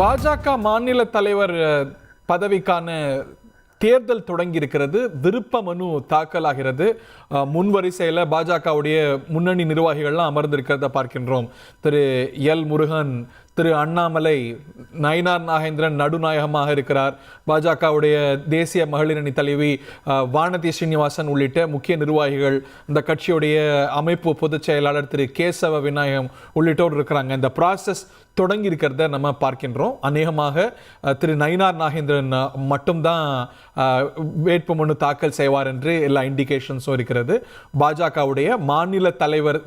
பாஜக மாநில தலைவர் பதவிக்கான தேர்தல் தொடங்கி இருக்கிறது. விருப்ப மனு தாக்கலாகிறது. முன்வரிசையில் பாஜகவுடைய முன்னணி நிர்வாகிகள்லாம் அமர்ந்திருக்கிறத பார்க்கின்றோம். திரு எல் முருகன், திரு அண்ணாமலை, நயினார் நாகேந்திரன் நடுநாயகமாக இருக்கிறார். பாஜகவுடைய தேசிய மகளிர் அணி தலைவி வானதி ஸ்ரீனிவாசன் உள்ளிட்ட முக்கிய நிர்வாகிகள், இந்த கட்சியுடைய அமைப்பு பொதுச் செயலாளர் திரு கேசவ விநாயகம் உள்ளிட்டோர் இருக்கிறாங்க. இந்த ப்ராசஸ் தொடங்கி இருக்கிறத நம்ம பார்க்கின்றோம். அநேகமாக திரு நயினார் நாகேந்திரன் மட்டும்தான் வேட்புமனு தாக்கல் செய்வார் என்று எல்லா இண்டிகேஷன்ஸும் இருக்கிறது. பாஜகவுடைய மாநில தலைவர்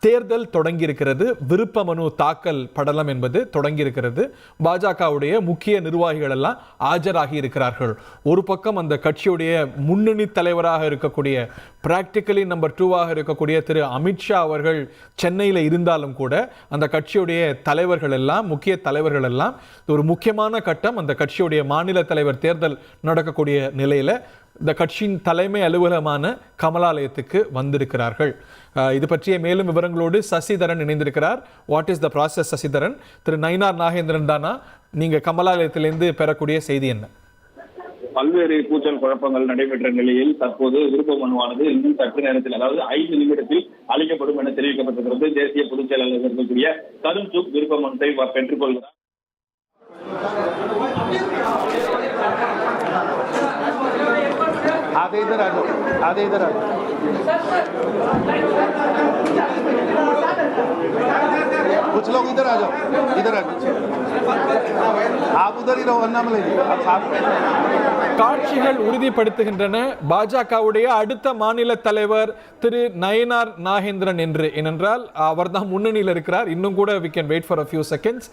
தேர்தல் தொடங்கி இருக்கிறது. விருப்ப மனு தாக்கல் படலம் என்பது தொடங்கி இருக்கிறது. பாஜகவுடைய முக்கிய நிர்வாகிகள் எல்லாம் ஆஜராகி இருக்கிறார்கள். ஒரு பக்கம் அந்த கட்சியுடைய முன்னணி தலைவராக இருக்கக்கூடிய, பிராக்டிக்கலி நம்பர் 2 இருக்கக்கூடிய திரு அமித்ஷா அவர்கள் சென்னையில் இருந்தாலும் கூட அந்த கட்சியுடைய தலைவர்கள் எல்லாம், முக்கிய தலைவர்கள் எல்லாம் ஒரு முக்கியமான கட்டம் அந்த கட்சியுடைய மாநில தலைவர் தேர்தல் நடக்கக்கூடிய நிலையில் இந்த கட்சியின் தலைமை அலுவலகமான கமலாலயத்துக்கு வந்திருக்கிறார்கள். இது பற்றிய மேலும் விவரங்களோடு சசிதரன் இணைந்திருக்கிறார். What is the process Sasidharan? திரு நயினார் நாகேந்திரன் தானா? நீங்க கமலாலயத்திலிருந்து பெறக்கூடிய செய்தி என்ன? பல்வேறு கூச்சல் குழப்பங்கள் நடைபெற்ற நிலையில் தற்போது விருப்ப மனுவானது இன்னும் சற்று நேரத்தில், அதாவது 5 நிமிடத்தில் அளிக்கப்படும் என தெரிவிக்கப்பட்டிருக்கிறது. தேசிய பொதுச் செயலாளர் இருக்கக்கூடிய தருண் சுக் விருப்ப மனுவை பெற்றுக் கொள்கிறார். आधे इधर आ जाओ, आधे इधर आ जाओ। कुछ लोग इधर आ जाओ, इधर आ जाओ। आप उधर ही रहो, अन्नामलाई जी आप साथ में। காட்சிகள் உறுதிப்படுத்துகின்றன பாஜகவுடைய அடுத்த மாநில தலைவர் திரு நயினார் நாகேந்திரன் என்று. ஏனென்றால் அவர்தான் முன்னணியில் இருக்கிறார். இன்னும் கூட we can wait for a few seconds.